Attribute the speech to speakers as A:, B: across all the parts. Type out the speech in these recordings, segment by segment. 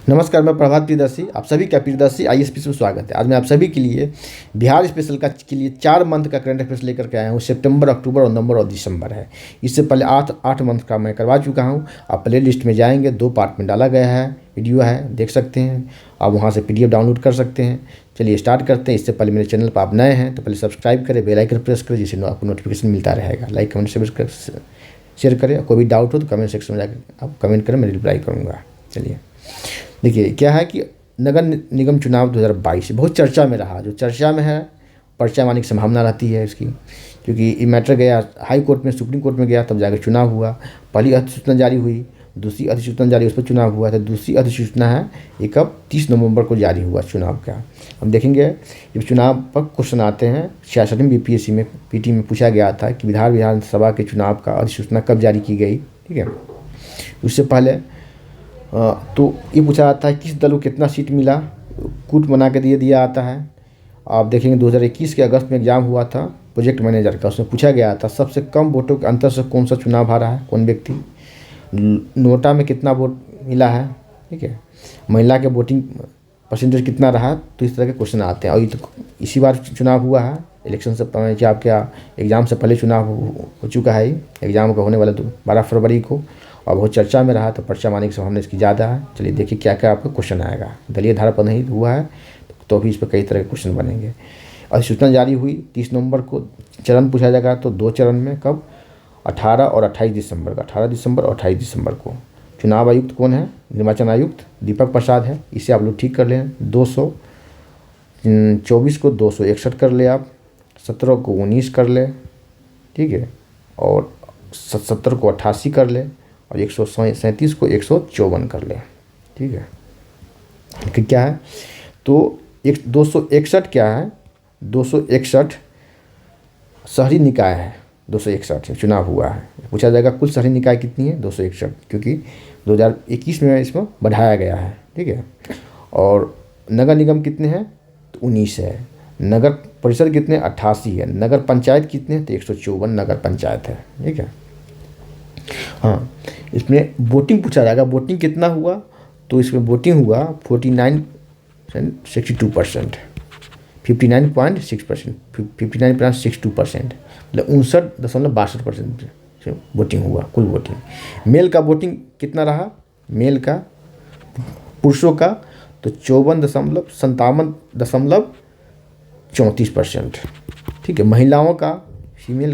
A: नमस्कार, मैं प्रभात प्रियदर्शी, आप सभी का प्रियदर्शी IAS में स्वागत है। आज मैं आप सभी के लिए बिहार स्पेशल के लिए 4 मंथ का करंट अफेयर्स लेकर के आया हूँ। सितंबर, अक्टूबर और नवंबर और दिसंबर है। इससे पहले 8 मंथ का मैं करवा चुका हूँ। आप प्ले लिस्ट में जाएंगे, 2 पार्ट में डाला गया है, वीडियो है, देख सकते हैं। आप वहाँ से PDF डाउनलोड कर सकते हैं। चलिए स्टार्ट करते हैं। इससे पहले मेरे चैनल पर आप नए हैं तो पहले सब्सक्राइब करें, बेल आइकन प्रेस करें, जिससे आपको नोटिफिकेशन मिलता रहेगा। लाइक कमेंट शेयर करें। कोई भी डाउट हो तो कमेंट सेक्शन में जाकर आप कमेंट करें, मैं रिप्लाई करूँगा। चलिए देखिए, क्या है कि नगर निगम चुनाव 2022 बहुत चर्चा में रहा। जो चर्चा में है, पर्चा आने की संभावना रहती है इसकी, क्योंकि ये मैटर गया हाई कोर्ट में, सुप्रीम कोर्ट में गया, तब जाकर चुनाव हुआ। पहली अधिसूचना जारी हुई, दूसरी अधिसूचना जारी, उस पर चुनाव हुआ था। दूसरी अधिसूचना है ये कब 30 नवंबर को जारी हुआ चुनाव का। हम देखेंगे जब चुनाव पर क्वेश्चन आते हैं। 66वीं BPSC में PT में पूछा गया था कि विधानसभा के चुनाव का अधिसूचना कब जारी की गई। ठीक है, उससे पहले तो ये पूछा जाता है किस दल को कितना सीट मिला, कूट बना के दिया आता है। आप देखेंगे 2021 के अगस्त में एग्जाम हुआ था प्रोजेक्ट मैनेजर का, उसमें पूछा गया था सबसे कम वोटों के अंतर से कौन सा चुनाव हारा है, कौन व्यक्ति। नोटा में कितना वोट मिला है, ठीक है, महिला के वोटिंग परसेंटेज कितना रहा। तो इस तरह के क्वेश्चन आते हैं। और ये तो इसी बार चुनाव हुआ है, इलेक्शन से पहले, आपके एग्ज़ाम से पहले चुनाव हो चुका है। एग्ज़ाम का होने वाला 12 फरवरी को, और बहुत चर्चा में रहा, तो पर्चा मारने की संभावना इसकी ज़्यादा है। चलिए देखिए क्या क्या आपका क्वेश्चन आएगा। दलीय धारा पर नहीं हुआ है तो भी इस पर कई तरह के क्वेश्चन बनेंगे। अधिसूचना जारी हुई 30 नवंबर को। चरण पूछा जाएगा तो 2 चरण में, कब, 18 और 28 दिसंबर का। 18 दिसंबर और 28 दिसंबर को। चुनाव आयुक्त कौन है? निर्वाचन आयुक्त दीपक प्रसाद है। इसे आप लोग ठीक कर लें। 224 को 261 कर ले आप, 17 को 19 कर ले, ठीक है, और 70 को 88 कर ले, और 137 को 154 कर ले। ठीक है, कि क्या है तो 261 क्या है, 261 शहरी निकाय है। 261 चुनाव हुआ है। पूछा जाएगा कुल शहरी निकाय कितनी है, 261, क्योंकि 2021 में इसमें बढ़ाया गया है। ठीक है, और नगर निगम कितने हैं तो 19 है। नगर परिषद कितने, 88 है। नगर पंचायत कितने, तो 154 नगर पंचायत है। ठीक है, हाँ, इसमें वोटिंग पूछा जाएगा। वोटिंग कितना हुआ, तो इसमें वोटिंग हुआ 49.62%, 59.6%, 59.62%, मतलब 59.62% वोटिंग हुआ, कुल वोटिंग। मेल का वोटिंग कितना रहा, मेल का, पुरुषों का तो 54.57.34%। ठीक है, महिलाओं का, फीमेल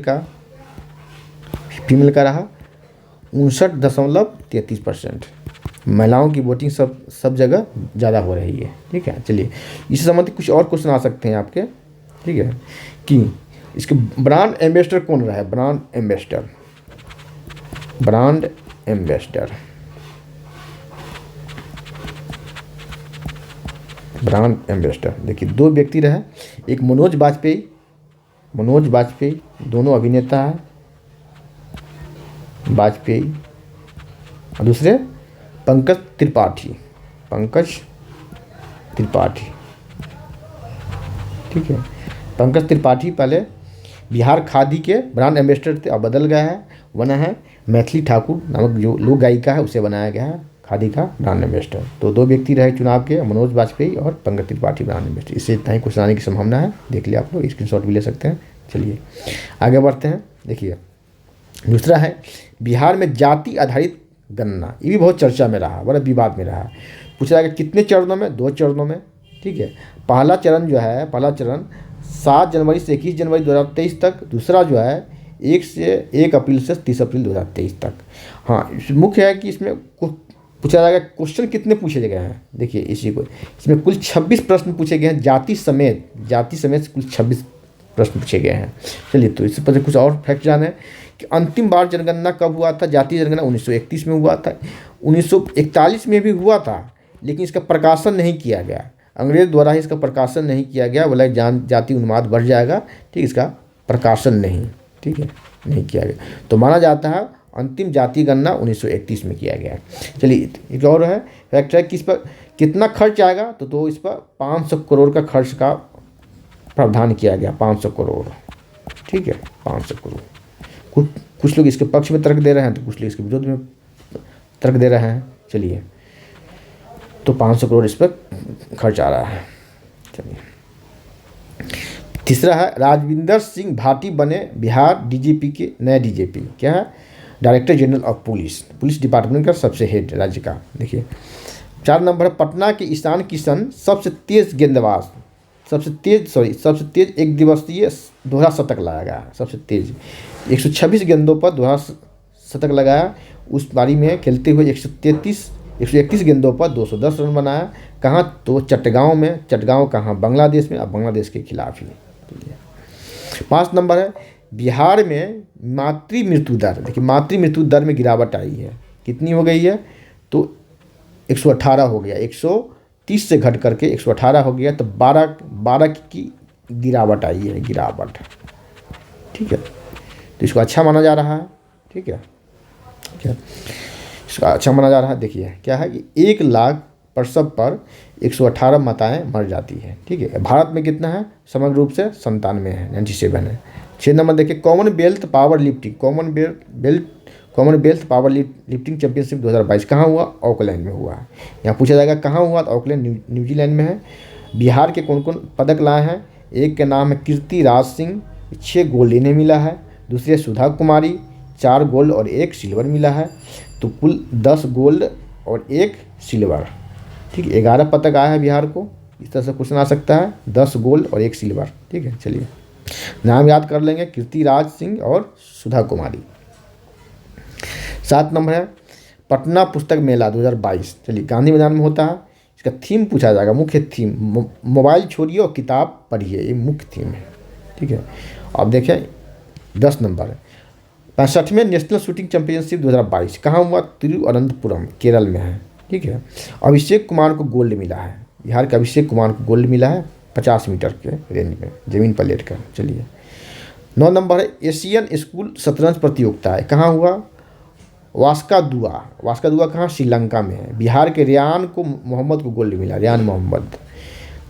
A: का रहा 59.33%। महिलाओं की वोटिंग सब जगह ज़्यादा हो रही है। ठीक है, चलिए इससे संबंधित कुछ और क्वेश्चन आ सकते हैं आपके। ठीक है, कि इसके ब्रांड एम्बेसडर कौन रहा है। ब्रांड एम्बेसडर देखिए 2 व्यक्ति रहे। एक मनोज बाजपेयी, दोनों अभिनेता है वाजपेयी, और दूसरे पंकज त्रिपाठी। ठीक है, पंकज त्रिपाठी पहले बिहार खादी के ब्रांड एम्बेसडर थे, अब बदल गया है, बना है मैथिली ठाकुर नामक जो लोक गायिका है, उसे बनाया गया है खादी का ब्रांड एम्बेसडर। तो 2 व्यक्ति रहे चुनाव के, मनोज बाजपेयी और पंकज त्रिपाठी ब्रांड एम्बेसडर। इससे इतना ही क्वेश्चन आने की संभावना है। देख लिया आप लोग, स्क्रीनशॉट भी ले सकते हैं। चलिए आगे बढ़ते हैं। देखिए दूसरा है बिहार में जाति आधारित गणना। ये भी बहुत चर्चा में रहा, बड़ा विवाद में रहा। पूछा जाएगा कितने चरणों में, 2 चरणों में। ठीक है, पहला चरण 7 जनवरी से 21 जनवरी 2023 तक। दूसरा जो है 1 अप्रैल से 30 अप्रैल 2023 तक। हाँ, मुख्य है कि इसमें पूछा जाएगा क्वेश्चन कितने पूछे गए हैं। देखिए इसमें कुल 26 प्रश्न पूछे गए हैं। जाति समेत कुल 26 प्रश्न पूछे गए हैं। चलिए तो इससे पहले कुछ और फैक्ट जाने कि अंतिम बार जनगणना कब हुआ था। जातीय जनगणना 1931 में हुआ था। 1941 में भी हुआ था, लेकिन इसका प्रकाशन नहीं किया गया। अंग्रेज द्वारा ही इसका प्रकाशन नहीं किया गया। बोला जाति उन्माद बढ़ जाएगा, ठीक, इसका प्रकाशन नहीं, ठीक है, नहीं किया गया। तो माना जाता है अंतिम जाति गणना 1931 में किया गया। चलिए एक और है फैक्ट है कि इस पर कितना खर्च आएगा, तो इस पर 500 करोड़ का खर्च का प्रावधान किया गया। 500 करोड़, ठीक है, 500 करोड़। कुछ लोग इसके पक्ष में तर्क दे रहे हैं तो कुछ लोग इसके विरोध में तर्क दे रहे हैं। चलिए तो 500 करोड़ इस पर खर्च आ रहा है। चलिए, तीसरा है राजविंदर सिंह भाटी बने बिहार डीजीपी के नए डीजीपी। क्या है? Director general of police, police department का सबसे हेड राज्य का। देखिए 4 नंबर है पटना के ईशान किशन सबसे तेज गेंदबाज, सबसे तेज एक दिवसीय दोहरा शतक लगाया, सबसे तेज 126 गेंदों पर दोहरा शतक लगाया। उस पारी में खेलते हुए 131 गेंदों पर 210 रन बनाया। कहाँ? तो चटगांव में। चटगांव कहाँ? बांग्लादेश में, अब बांग्लादेश के खिलाफ ही। 5 नंबर है बिहार में मातृ मृत्यु दर। देखिए मातृ मृत्यु दर में गिरावट आई है, कितनी हो गई है? तो 118 हो गया, 130 से घट करके 118 हो गया, तो 12 की गिरावट आई है, गिरावट। ठीक है, तो इसको अच्छा माना जा रहा है। ठीक है, इसका अच्छा माना जा रहा है। देखिए क्या है कि 1 लाख प्रसव पर 118 माताएँ मर जाती है। ठीक है, भारत में कितना है? समग्र रूप से 97 है, 97 है। 6 नंबर देखिए कॉमनवेल्थ पावर लिफ्टिंग चैंपियनशिप 2022 कहाँ हुआ? ऑकलैंड में हुआ है। यहाँ पूछा जाएगा कहाँ हुआ? तो ऑकलैंड न्यूजीलैंड में है। बिहार के कौन कौन पदक लाए हैं? एक का नाम है कीर्ति राज सिंह, 6 गोल्ड इन्हें मिला है। दूसरी सुधा कुमारी, 4 गोल्ड और 1 सिल्वर मिला है। तो कुल 10 गोल्ड और 1 सिल्वर। ठीक है, 11 पदक आया है बिहार को। इस तरह से क्वेश्चन आ सकता है, 10 गोल्ड और 1 सिल्वर। ठीक है, चलिए नाम याद कर लेंगे, कीर्ति राज सिंह और सुधा कुमारी। 7 नंबर है पटना पुस्तक मेला 2022। चलिए गांधी मैदान में होता है। इसका थीम पूछा जाएगा, मुख्य थीम मोबाइल छोड़िए और किताब पढ़िए, ये मुख्य थीम है। ठीक है, अब देखें 10 नंबर है 65वें नेशनल शूटिंग चैंपियनशिप 2022 कहाँ हुआ? तिरुवनंतपुरम केरल में है। ठीक है, अभिषेक कुमार को गोल्ड मिला है, बिहार के अभिषेक कुमार को गोल्ड मिला है 50 मीटर के रेंज में ज़मीन पर लेट कर। चलिए 9 नंबर है एशियन स्कूल शतरंज प्रतियोगिता है, कहाँ हुआ? वास्का दुआ कहाँ? श्रीलंका में है। बिहार के रियान मोहम्मद को गोल्ड मिला, रियान मोहम्मद।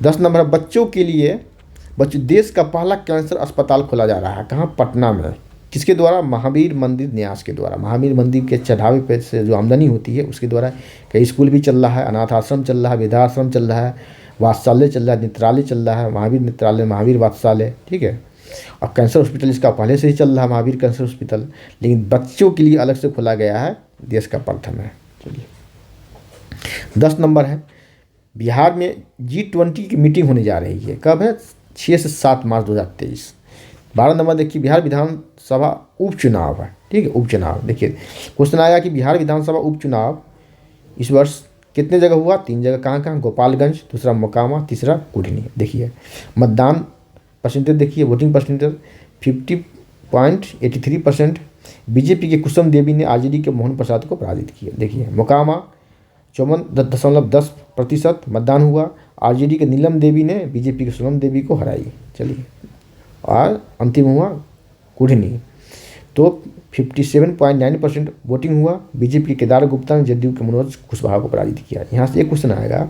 A: 10 नंबर है बच्चों के लिए देश का पहला कैंसर अस्पताल खोला जा रहा है, कहाँ? पटना में। किसके द्वारा? महावीर मंदिर न्यास के द्वारा। महावीर मंदिर के चढ़ावे पे से जो आमदनी होती है उसके द्वारा कई स्कूल भी चल रहा है, अनाथ आश्रम चल रहा है, वृद्धाश्रम चल रहा है, वात्सल्य चल रहा है, नेत्रालय चल रहा है, महावीर नेत्रालय, महावीर वात्सल्य। ठीक है, और कैंसर हॉस्पिटल इसका पहले से ही चल रहा है, महावीर कैंसर हॉस्पिटल, लेकिन बच्चों के लिए अलग से खोला गया है, देश का प्रथम है। चलिए 10 नंबर है बिहार में G20 की मीटिंग होने जा रही है, कब है? 6 से 7 मार्च 2023। 12 नंबर देखिए बिहार विधानसभा उपचुनाव है। ठीक है, उपचुनाव। देखिए क्वेश्चन आया कि बिहार विधानसभा उपचुनाव इस वर्ष कितने जगह हुआ? 3 जगह। कहाँ? गोपालगंज, दूसरा मोकामा, तीसरा कुढ़नी। देखिए मतदान परसेंटेज देखिए, वोटिंग परसेंटेज 50.83%। बीजेपी के कुसुम देवी ने आरजेडी के मोहन प्रसाद को पराजित किया। देखिए मोकामा 54.10% मतदान हुआ। आरजेडी के नीलम देवी ने बीजेपी के सोनम देवी को हराई। चलिए, और अंतिम हुआ कुढ़नी, तो 57.9% वोटिंग हुआ। बीजेपी के केदार गुप्ता ने जदयू के मनोज कुशवाहा को पराजित किया। यहाँ से एक क्वेश्चन आएगा,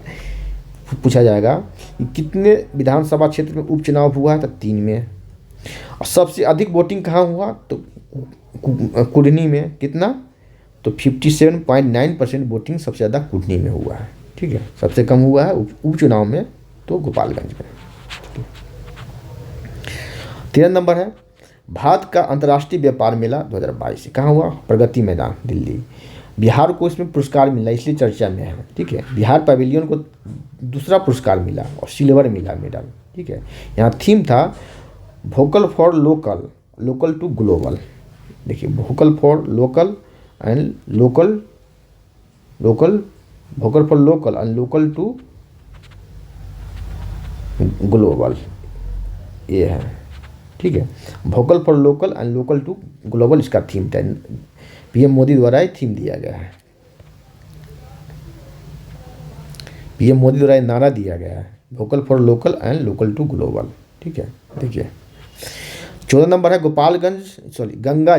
A: पूछा जाएगा कि कितने विधानसभा क्षेत्र में उपचुनाव हुआ है? तो 3 में। और सबसे अधिक वोटिंग कहाँ हुआ? तो कुढ़नी में। कितना? तो 57.9% वोटिंग सबसे ज़्यादा कुढ़नी में हुआ है। ठीक है, सबसे कम हुआ है उपचुनाव में तो गोपालगंज में। 13 नंबर है भारत का अंतर्राष्ट्रीय व्यापार मेला 2022 कहाँ हुआ? प्रगति मैदान दिल्ली। बिहार को इसमें पुरस्कार मिला, इसलिए चर्चा में है। ठीक है, बिहार पवेलियन को दूसरा पुरस्कार मिला और सिल्वर मिला मेडल। ठीक है, यहाँ थीम था vocal for local, local to global. देखिए vocal for local and local vocal for local and local to global, ये है। ठीक है, vocal for local and local to global इसका थीम था, पीएम मोदी द्वारा ही थीम दिया गया है, पीएम मोदी द्वारा नारा दिया गया है, vocal for local and local to global. ठीक है, देखिए 14 नंबर है गंगा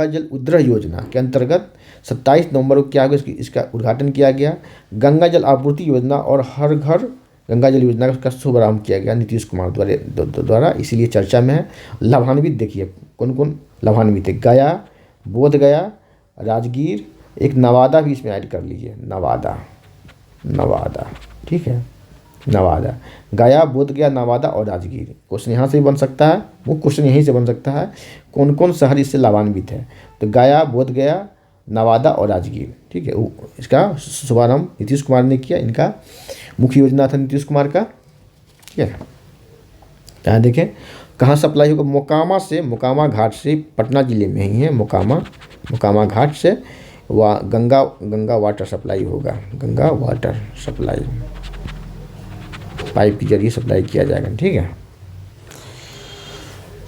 A: जल उद्ग्रह योजना के अंतर्गत 27 नवंबर को क्या हुआ? इसका उद्घाटन किया गया। गंगा जल आपूर्ति योजना और हर घर गंगा जल योजना का शुभारंभ किया गया नीतीश कुमार द्वारा, इसीलिए चर्चा में है। लाभान्वित देखिए कौन कौन लाभान्वित है? गया, बोध गया, राजगीर, एक नवादा भी इसमें ऐड कर लीजिए, नवादा। नवादा, ठीक है, नवादा। गया, बोधगया, नवादा और राजगीर। क्वेश्चन यहाँ से भी बन सकता है, वो क्वेश्चन यहीं से बन सकता है, कौन कौन शहर इससे लाभान्वित है। तो गया, बोधगया, नवादा और राजगीर, ठीक है। इसका शुभारंभ नीतीश कुमार ने किया, इनका मुख्य योजना था नीतीश कुमार का, ठीक है। यहाँ देखें कहाँ सप्लाई होगा, मोकामा से, मोकामा घाट से, पटना जिले में ही है मोकामा घाट से गंगा वाटर सप्लाई होगा, गंगा वाटर सप्लाई पाइप के जरिए सप्लाई किया जाएगा, ठीक है।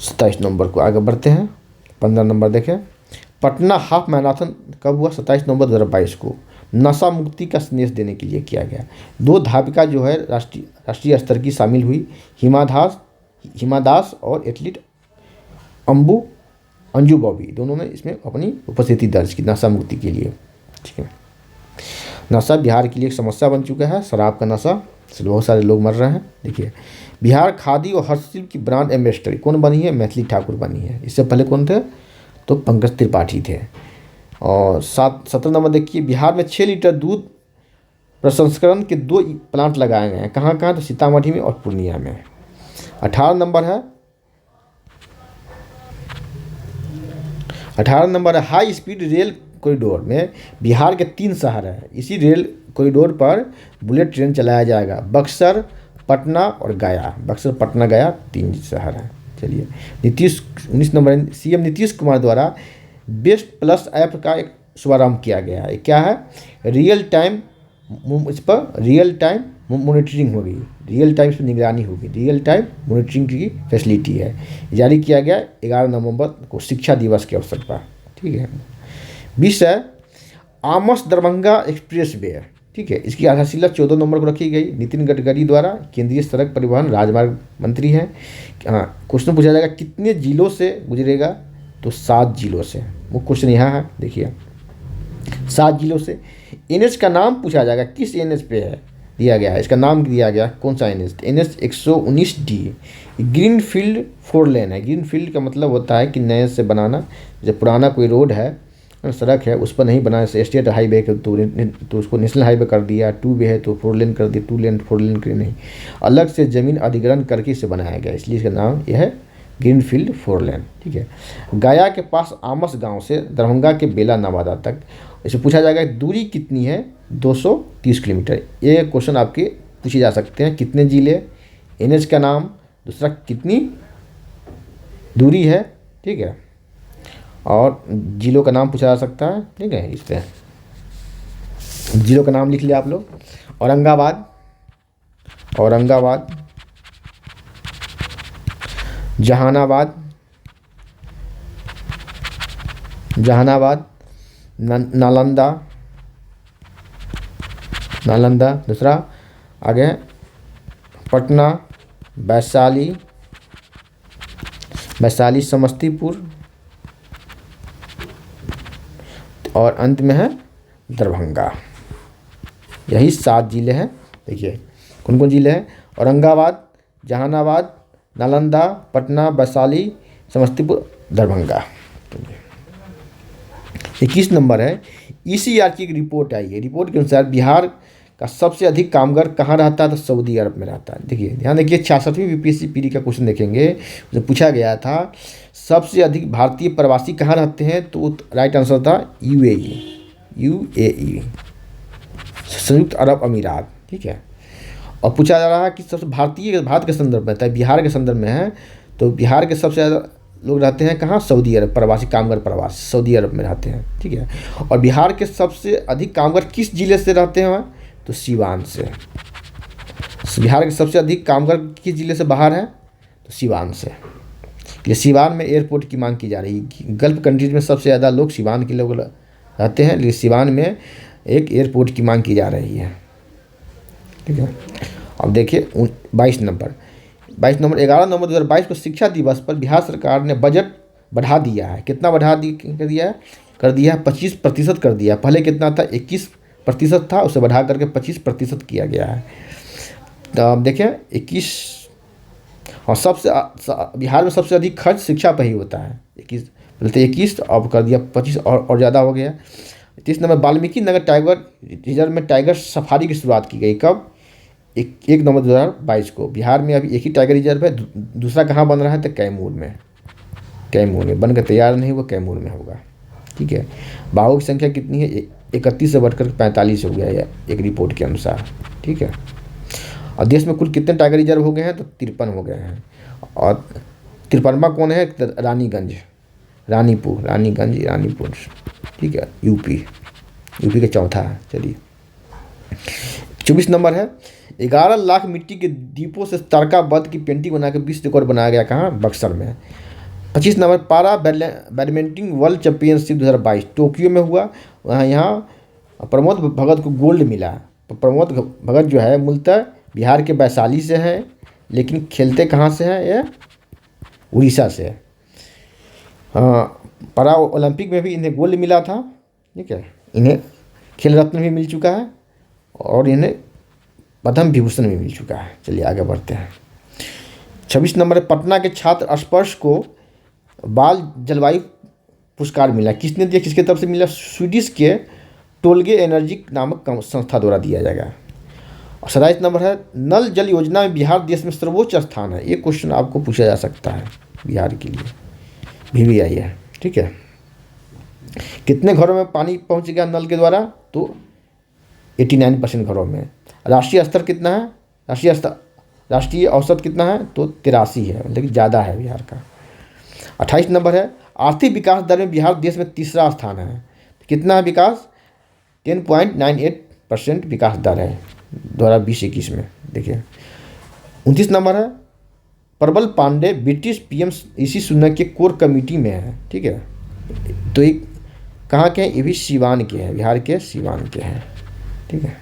A: 27 नवंबर को आगे बढ़ते हैं। 15 नंबर देखें, पटना हाफ मैराथन कब हुआ, 27 नवंबर 2022 को। नशा मुक्ति का संदेश देने के लिए किया गया। 2 धाविका जो है राष्ट्रीय स्तर की शामिल हुई, हिमा दास और एथलीट अंजू बॉबी, दोनों ने इसमें अपनी उपस्थिति दर्ज की नशा मुक्ति के लिए, ठीक है। नशा बिहार के लिए एक समस्या बन चुका है, शराब का नशा से बहुत सारे लोग मर रहे हैं। देखिए बिहार खादी और हस्तशिल्प की ब्रांड एम्बेसडर कौन बनी है, मैथिली ठाकुर बनी है। इससे पहले कौन थे, तो पंकज त्रिपाठी थे। और 17 नंबर देखिए, बिहार में 6 लीटर दूध प्रसंस्करण के 2 प्लांट लगाए गए हैं, कहाँ कहाँ, तो सीतामढ़ी में और पूर्णिया में। 18 नंबर है हाई स्पीड रेल कॉरिडोर में बिहार के 3 शहर हैं, इसी रेल कॉरिडोर पर बुलेट ट्रेन चलाया जाएगा, बक्सर, पटना और गया। बक्सर, पटना, गया 3 शहर हैं। चलिए 19 नंबर, सीएम नीतीश कुमार द्वारा बेस्ट प्लस ऐप का एक शुभारंभ किया गया है। क्या है, रियल टाइम, इस पर रियल टाइम मॉनिटरिंग होगी, रियल टाइम पर निगरानी होगी, रियल टाइम मॉनिटरिंग की फैसिलिटी है। जारी किया गया 11 नवंबर को शिक्षा दिवस के अवसर पर, ठीक है। 20 है आमस दरभंगा एक्सप्रेस वे, ठीक है। इसकी आधारशिला 14 नवंबर को रखी गई, नितिन गडकरी द्वारा, केंद्रीय सड़क परिवहन राजमार्ग मंत्री हैं। हाँ, क्वेश्चन पूछा जाएगा कितने जिलों से गुजरेगा, तो 7 जिलों से। वो क्वेश्चन यहाँ है, देखिए 7 जिलों से। एनएच का नाम पूछा जाएगा, किस एनएच पे है दिया गया है, इसका नाम दिया गया कौन सा NH, NH 119D। Green field 4 लेन है। ग्रीन फील्ड का मतलब होता है कि नए से बनाना, जब पुराना कोई रोड है, सड़क है, उस पर नहीं बनाया, जैसे स्टेट हाईवे है तो उसको नेशनल हाईवे कर दिया, 2 वे है तो 4 लेन कर दिया, 2 लेन 4 लेन कर नहीं, अलग से ज़मीन अधिग्रहण करके इसे बनाया गया, इसलिए इसका नाम यह है ग्रीन फील्ड 4 लेन, ठीक है। गया के पास आमस गांव से दरभंगा के बेला नवादा तक, इसे पूछा जाएगा दूरी कितनी है, 230 किलोमीटर। ये क्वेश्चन आपके पूछे जा सकते हैं, कितने जिले, एनएच का नाम, दूसरा कितनी दूरी है, ठीक है, और जिलों का नाम पूछा जा सकता है, ठीक है। इस पर जिलों का नाम लिख लिया आप लोग, औरंगाबाद, जहानाबाद, नालंदा, दूसरा आगे पटना, वैशाली, समस्तीपुर, और अंत में है दरभंगा। यही 7 जिले हैं। देखिए कौन कौन जिले हैं, औरंगाबाद, जहानाबाद, नालंदा, पटना, वैशाली, समस्तीपुर, दरभंगा। 21 नंबर है, ECR की एक रिपोर्ट आई है। रिपोर्ट के अनुसार बिहार का सबसे अधिक कामगार कहाँ रहता है, तो सऊदी अरब में रहता है। देखिए ध्यान देखिए, 66वीं BPSC पीडी का क्वेश्चन देखेंगे, जो पूछा गया था सबसे अधिक भारतीय प्रवासी कहाँ रहते हैं, तो राइट आंसर था UAE, संयुक्त अरब अमीरात, ठीक है। और पूछा जा रहा है कि सबसे भारत के संदर्भ में है, बिहार के संदर्भ में है, तो बिहार के सबसे ज़्यादा लोग रहते हैं कहाँ, सऊदी अरब, प्रवासी कामगार प्रवासी सऊदी अरब में रहते हैं, ठीक है। और बिहार के सबसे अधिक कामगार किस जिले से रहते हैं, तो सीवान से। बिहार के सबसे अधिक कामगार किस जिले से बाहर है, तो सीवान से। ये सीवान में एयरपोर्ट की मांग की जा रही है। गल्फ कंट्रीज में सबसे ज़्यादा लोग सीवान के लोग रहते हैं, लेकिन सीवान में एक एयरपोर्ट की मांग की जा रही है, ठीक है। अब देखिए 22 नंबर 11 नवंबर 2022 को शिक्षा दिवस पर बिहार सरकार ने बजट बढ़ा दिया है। कितना कर दिया है 25% कर दिया। पहले कितना था, 21% था, उसे बढ़ा करके 25% किया गया है। तो अब देखें 21, और बिहार में सबसे अधिक खर्च शिक्षा पर ही होता है। 21 अब कर दिया 25 और ज़्यादा हो गया। 30 number Valmiki Nagar tiger reserve में टाइगर सफारी की शुरुआत की गई कब? 1 नवंबर 2022 को। बिहार में अभी एक ही टाइगर रिजर्व है, दूसरा कहाँ बन रहा है? तो कैमूर में। कैमूर में बनकर तैयार नहीं हुआ, कैमूर में होगा। ठीक है। बाघों की संख्या कितनी है? 31 से बढ़कर 45 हो गया है एक रिपोर्ट के अनुसार। ठीक है। और देश में कुल कितने टाइगर रिजर्व हो गए हैं? तो 53 हो गए हैं। और 53वां कौन है? तो रानीगंज, रानीपुर। ठीक है, यूपी के चौथा है। चलिए 24 नंबर है, 11 लाख मिट्टी के दीपों से तारका वध की पेंटिंग बनाकर विश्व रिकॉर्ड बनाया गया। कहाँ? बक्सर में। 25 नंबर, पारा बैडमिंटन वर्ल्ड चैंपियनशिप 2022 टोक्यो में हुआ। यहाँ प्रमोद भगत को गोल्ड मिला। प्रमोद भगत जो है मूलतः बिहार के वैशाली से हैं, लेकिन खेलते कहाँ से हैं? ये उड़ीसा से है। पैरा ओलंपिक में भी इन्हें गोल्ड मिला था। ठीक है। इन्हें खेल रत्न भी मिल चुका है और इन्हें पद्म विभूषण भी मिल चुका है। चलिए आगे बढ़ते हैं। 26 नंबर, पटना के छात्र स्पर्श को बाल जलवायु पुरस्कार मिला। किसने दिया? किसके तरफ से मिला? स्वीडिश के टोलगे एनर्जी नामक संस्था द्वारा दिया जाएगा। और 27 नंबर है, नल जल योजना में बिहार देश में सर्वोच्च स्थान है। ये क्वेश्चन आपको पूछा जा सकता है बिहार के लिए, VVI है। ठीक है। कितने घरों में पानी पहुंच गया नल के द्वारा? तो 89% घरों में। राष्ट्रीय स्तर कितना है? राष्ट्रीय औसत कितना है? तो 83 है, लेकिन ज़्यादा है बिहार का। 28 नंबर है, आर्थिक विकास दर में बिहार देश में तीसरा स्थान है। कितना है विकास? 10.98% विकास दर है 2020-21 में। देखिए 29 नंबर है, प्रबल पांडे ब्रिटिश PM ऋषि सुनक के कोर कमेटी में है। ठीक है। तो ये कहाँ के हैं? ये भी सीवान के हैं, बिहार के सीवान के हैं। ठीक है।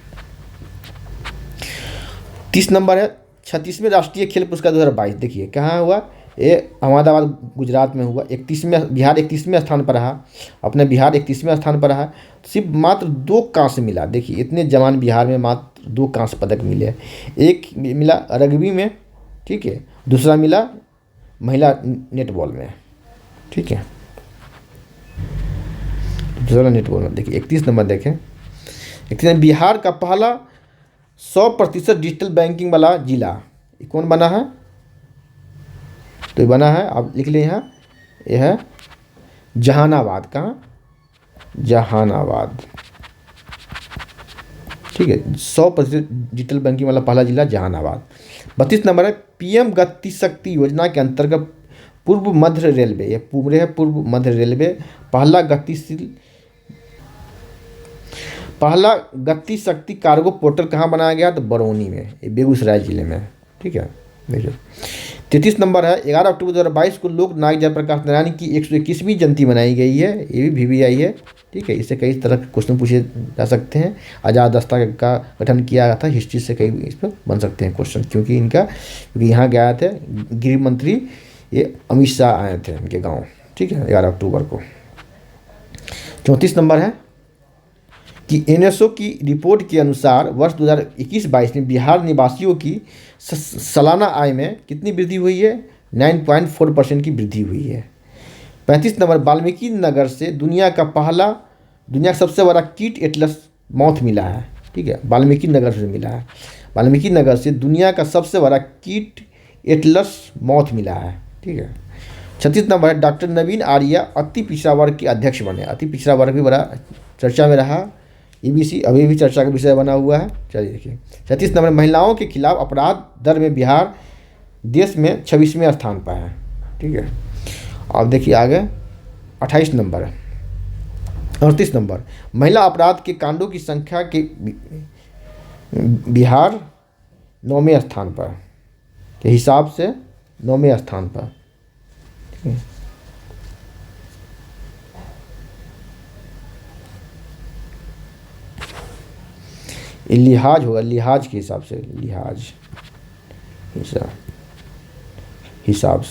A: 30 नंबर है, 36वें राष्ट्रीय खेल पुरस्कार 2022। देखिए कहाँ हुआ? ये अहमदाबाद गुजरात में हुआ। 31वें बिहार 31वें स्थान पर रहा। अपने बिहार 31वें स्थान पर रहा। सिर्फ मात्र 2 कांस्य मिला। देखिए इतने जवान बिहार में मात्र 2 कांस्य पदक मिले। एक मिला रग्बी में, ठीक है, दूसरा मिला महिला नेटबॉल में। ठीक है, दूसरा नेटबॉल में। देखिए 31 नंबर देखें, 31 बिहार का पहला 100% डिजिटल बैंकिंग वाला जिला ये कौन बना है? तो ये बना है, आप लिख लें यहाँ, यह है जहानाबाद। कहाँ? जहानाबाद। ठीक है, 100% डिजिटल बैंकिंग वाला पहला जिला जहानाबाद। 32 नंबर है, PM गति शक्ति योजना के अंतर्गत पूर्व मध्य रेलवे, ये पूरे है पूर्व मध्य रेलवे पहला गति शक्ति कार्गो पोर्टल कहाँ बनाया गया? तो बरौनी में, ये बेगूसराय जिले में। ठीक है। देखिए 33 नंबर है, 11 अक्टूबर 2022 को लोक नायक जयप्रकाश नारायण की 121वीं जयंती मनाई गई है। ये भी VVI है। ठीक है। इससे कई तरह के क्वेश्चन पूछे जा सकते हैं। आज़ाद दस्ता का गठन किया गया था, हिस्ट्री से कई इस पर बन सकते हैं क्वेश्चन, क्योंकि यहाँ गया थे गृह मंत्री ये अमित शाह आए थे उनके गाँव। ठीक है, 11 अक्टूबर को। 34 नंबर है कि NSO की रिपोर्ट के अनुसार वर्ष 2021-22 में बिहार निवासियों की सालाना आय में कितनी वृद्धि हुई है? 9.4% की वृद्धि हुई है। 35 नंबर, वाल्मीकि नगर से दुनिया का सबसे बड़ा कीट एटलस मौत मिला है। ठीक है, वाल्मीकि नगर से मिला है। वाल्मीकि नगर से दुनिया का सबसे बड़ा कीट एटलस मौत मिला है। ठीक है। 36 नंबर है, डॉक्टर नवीन आर्या अति पिछड़ा वर्ग के अध्यक्ष बने। अति पिछड़ा वर्ग भी बड़ा चर्चा में रहा। EBC अभी भी चर्चा का विषय बना हुआ है। चलिए देखिए 36 नंबर, महिलाओं के खिलाफ अपराध दर में बिहार देश में 26वें स्थान पर है। ठीक है। अब देखिए आगे 28 नंबर, 38 नंबर, महिला अपराध के कांडों की संख्या के बिहार 9वें स्थान पर के हिसाब से 9वें स्थान पर। ठीक है। लिहाज होगा, लिहाज के हिसाब से, हिसाब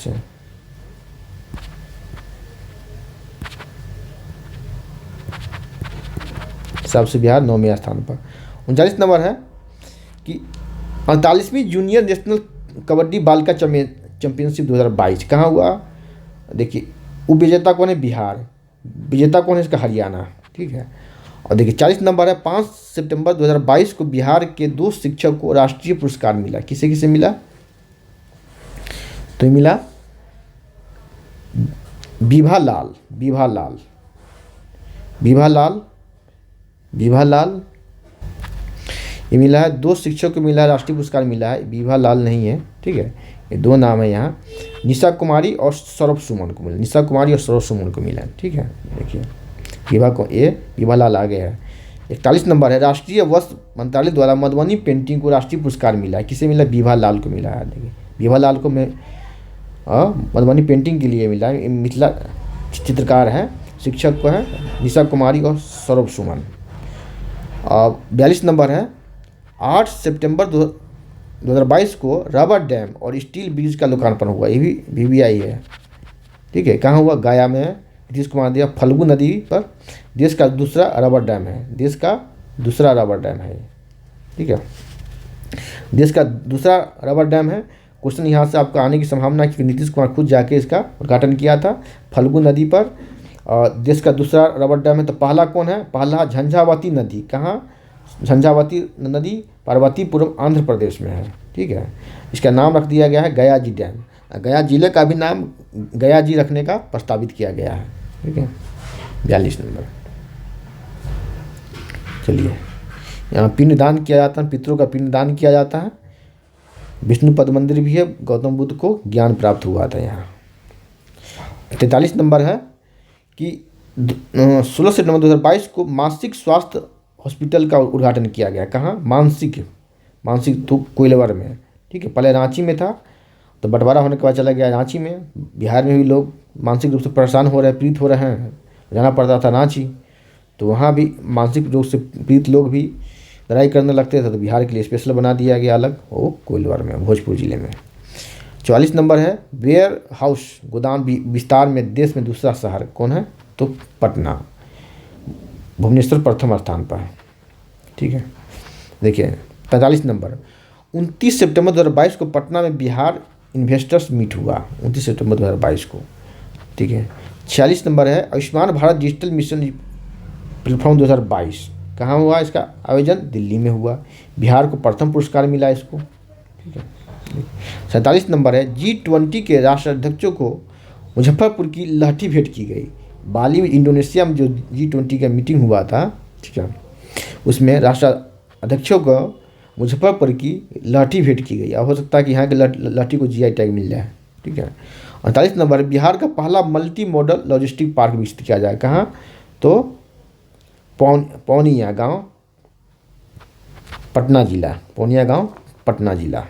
A: से बिहार 9वें स्थान पर। 39 नंबर है कि 48वीं जूनियर नेशनल कबड्डी बालिका चैंपियनशिप 2022 कहाँ हुआ? देखिए उपविजेता कौन है? बिहार। विजेता कौन है? इसका हरियाणा। ठीक है। और देखिए 40 नंबर है, 5 सितंबर 2022 को बिहार के 2 शिक्षक को राष्ट्रीय पुरस्कार मिला। किसे किसे मिला? तो मिला विभा लाल, ये मिला है। 2 शिक्षक को मिला है, राष्ट्रीय पुरस्कार मिला है। विभा लाल नहीं है, ठीक है, ये 2 नाम है यहाँ। निशा कुमारी और सौरभ सुमन को मिला, निशा कुमारी और सौरभ सुमन को मिला है, ठीक है। देखिए विभा लाल आगे है। 41 नंबर है, राष्ट्रीय वस्त्र मंत्रालय द्वारा मधुबनी पेंटिंग को राष्ट्रीय पुरस्कार मिला है। किसे मिला? विभा लाल को मिला है। देखिए विभा लाल को मधुबनी पेंटिंग के लिए मिला है। मिथिला चित्रकार है, शिक्षक को है निशा कुमारी और सौरभ सुमन। 42 नंबर है, 8 सितंबर 2022 को रबर डैम और स्टील ब्रिज का लोकार्पण हुआ। ये भी VVI है, ठीक है। कहाँ हुआ? गया में। नीतीश कुमार दिया फल्गु नदी पर देश का दूसरा रबर डैम है, देश का दूसरा रबर डैम है, ठीक है, देश का दूसरा रबर डैम है। क्वेश्चन यहाँ से आपका आने की संभावना है कि नीतीश कुमार खुद जाके इसका उद्घाटन किया था फल्गु नदी पर। देश का दूसरा रबर डैम है। तो पहला कौन है? पहला झंझावती नदी। कहाँ? झंझावती नदी पार्वतीपुरम आंध्र प्रदेश में है, ठीक है। इसका नाम रख दिया गया है गया जी डैम। गया जिले का भी नाम गया जी रखने का प्रस्तावित किया गया है, ठीक है। 42 नंबर। चलिए, यहाँ पिंडदान किया जाता है, पितरों का पिंडदान किया जाता है। विष्णु पद मंदिर भी है, गौतम बुद्ध को ज्ञान प्राप्त हुआ था यहाँ। 43 नंबर है कि 16 सितंबर 2022 को मानसिक स्वास्थ्य हॉस्पिटल का उद्घाटन किया गया। कहाँ? मानसिक तो कोइलवर में, ठीक है। पहले रांची में था, तो बंटवारा होने के बाद चला गया रांची में। बिहार में भी लोग मानसिक रूप से परेशान हो रहे हैं, पीड़ित हो रहे हैं, जाना पड़ता था रांची। तो वहाँ भी मानसिक रूप से पीड़ित लोग भी लड़ाई करने लगते थे, तो बिहार के लिए स्पेशल बना दिया गया अलग, वो कोइलवर में, भोजपुर जिले में। 44 नंबर है, वेयर हाउस गोदाम विस्तार में देश में दूसरा शहर कौन है? तो पटना। भुवनेश्वर प्रथम स्थान पर है, ठीक है। देखिए 45 नंबर, 29 सितंबर 2022 को पटना में बिहार इन्वेस्टर्स मीट हुआ। 29 सितंबर 2022 को, ठीक है। 46 नंबर है, Ayushman Bharat digital mission platform 2022 कहाँ हुआ? इसका आयोजन दिल्ली में हुआ। बिहार को प्रथम पुरस्कार मिला इसको, ठीक है। 47 नंबर है, G20 के राष्ट्राध्यक्षों को मुजफ्फरपुर की लहठी भेंट की गई। बाली में, इंडोनेशिया में जो G20 का मीटिंग हुआ था, ठीक है, उसमें राष्ट्राध्यक्षों को मुजफ्फरपुर की लहठी भेंट की गई। अब हो सकता है कि यहाँ के लहठी को GI टैग मिल जाए, ठीक है। 48 नंबर, बिहार का पहला मल्टी मॉडल लॉजिस्टिक पार्क विकसित किया जाए। कहाँ? तो पौनिया गांव, पटना जिला, पौनिया गांव, पटना जिला।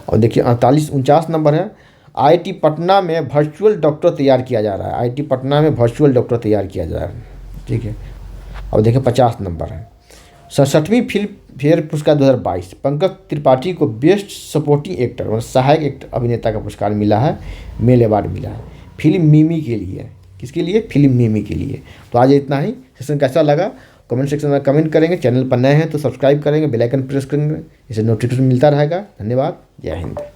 A: और देखिए 49 नंबर है, IIT पटना में वर्चुअल डॉक्टर तैयार किया जा रहा है। IIT पटना में वर्चुअल डॉक्टर तैयार किया जा रहा है, ठीक है। और देखिए 50 नंबर है, 67वीं फिल्म फेयर पुरस्कार 2022 पंकज त्रिपाठी को बेस्ट सपोर्टिंग एक्टर मतलब सहायक एक्टर अभिनेता का पुरस्कार मिला है, मेल अवार्ड मिला है फिल्म मिमी के लिए। किसके लिए? फिल्म मिमी के लिए। तो आज इतना ही। सेशन कैसा लगा कमेंट सेक्शन में कमेंट करेंगे। चैनल पर नए हैं तो सब्सक्राइब करेंगे, बेल आइकन प्रेस करेंगे, इससे नोटिफिकेशन मिलता रहेगा। धन्यवाद। जय हिंद।